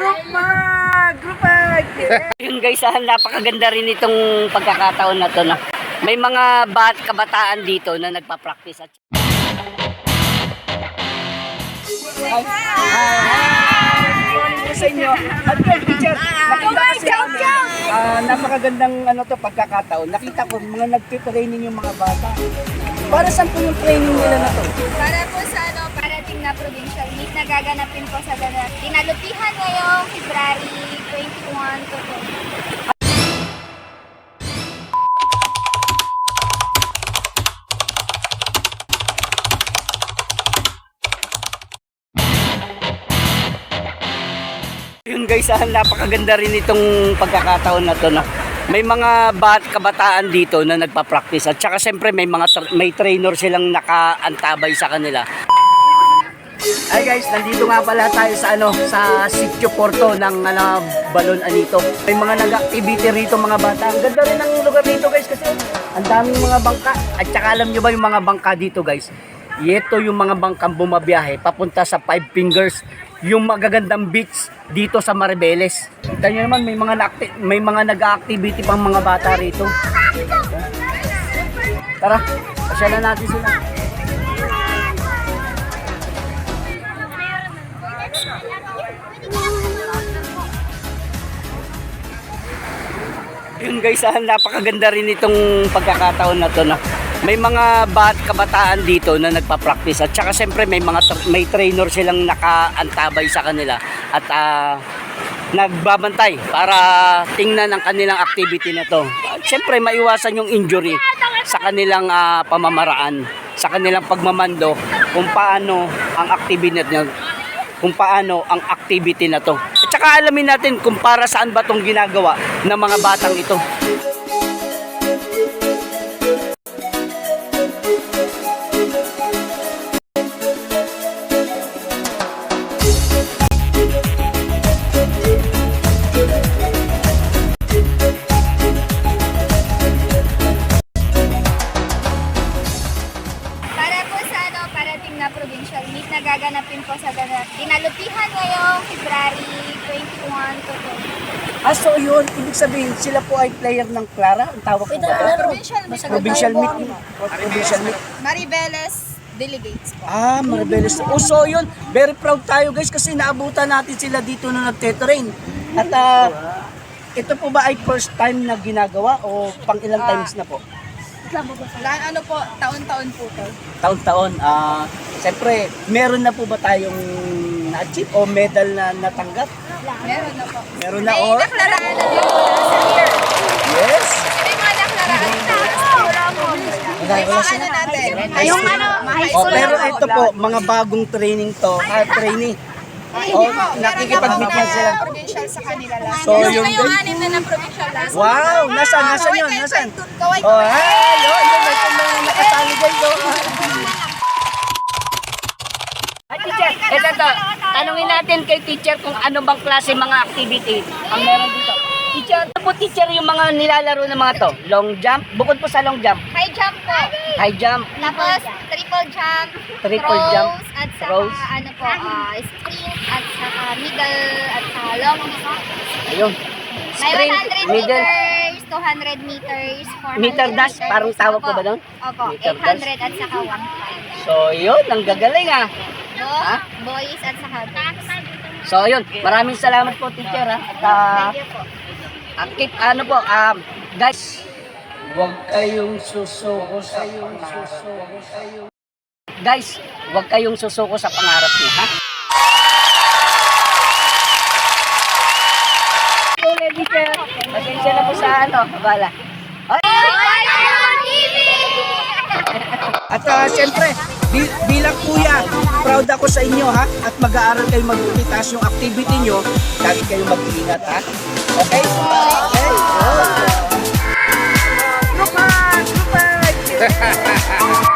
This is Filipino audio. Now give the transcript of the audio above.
Group mag! Yun guys, napakaganda rin itong pagkakataon na to. No? May mga kabataan dito na nagpa-practice. At sa inyo. At teacher, nakita kasi napakagandang pagkakataon. Nakita ko mga nagtitraining yung mga bata. Para saan po yung training nila na to? Para po sa parating na provincial meet na gaganapin po sa Tinalutihan ngayong February 21 to 20. Yun guys, napakaganda rin itong pagkakataon na to. No? May mga kabataan dito na nagpa-practice at saka siyempre may trainer silang nakaantabay sa kanila. Ay guys, nandito nga pala tayo sa Sitio Porto ng Balon Anito. May mga nag-activity rito mga bata. Ang ganda rin ng lugar dito guys kasi ang daming mga bangka. At saka alam nyo ba yung mga bangka dito guys? Ito yung mga bangkang bumabiyahe papunta sa Five Fingers, yung magagandang beach dito sa Maribeles. Kita nyo naman may mga nag-activity pang mga bata rito. Tara, pasyalan natin sila. Yun guys, napakaganda rin itong pagkakataon na to. No? May mga kabataan dito na nagpa-practice at saka siyempre may trainer silang nakaantabay sa kanila at nagbabantay para tingnan ang kanilang activity na to. Siyempre maiwasan yung injury sa kanilang pamamaraan, sa kanilang pagmamando kung paano ang activity na to. At saka alamin natin kung para saan ba itong ginagawa ng mga batang ito. Provincial meet na gaganapin po sa Tinalutihan ngayong February 21 to 20. So yun, ibig sabihin sila po ay player ng Clara, ang tawag ko ba? Provincial meet. Maribeles delegates po. Maribeles. So yun, very proud tayo guys kasi naabutan natin sila dito nung nagte-train. At ito po ba ay first time na ginagawa o pang ilang times na po? Taon-taon po to. Taon-taon. Siyempre, meron na po ba tayong na-achieve o medal na natanggap? Meron na po. Meron na May naklaraan na din po sa year. Yes. May mga naklaraan na natin. Yung high school. Pero ito po, mga bagong training to, trainee. Nakikipag-meet yan sila. Provincial sa kanila last. So, yung anim na ng provincial last. Wow! Nasaan yun? Nasaan? Kaway. Yun, may nakatali dito. Ay, teacher, ito. Tanungin natin kay teacher kung ano bang klase mga activity ang meron dito. Teacher, ano po teacher yung mga nilalaro ng mga to? Long jump? Bukod po sa long jump. High jump po. High jump. Tapos triple jump. Triple jump. At saka Throws. sprint at saka middle at saka long distance. Ayun. May Sprint, 100 middle, meters, 200 meters, 400 meter dash, meters. parang tawag ko ba doon? Opo, Meter dash. 800 at saka 1 So, yun, ang gagaling boys at saka girls. So, yun, maraming salamat po teacher At Thank you po. keep, guys, huwag kayong susuko sa Guys, huwag kayong susuko sa pangarap niyo, ha? Teacher, pasensya na po sa abala. At siyempre, bilang kuya, proud ako sa inyo at mag-aaral kayo magtitaas yung activity nyo, lagi kayo mag-iingat Okay? Okay? Group hug!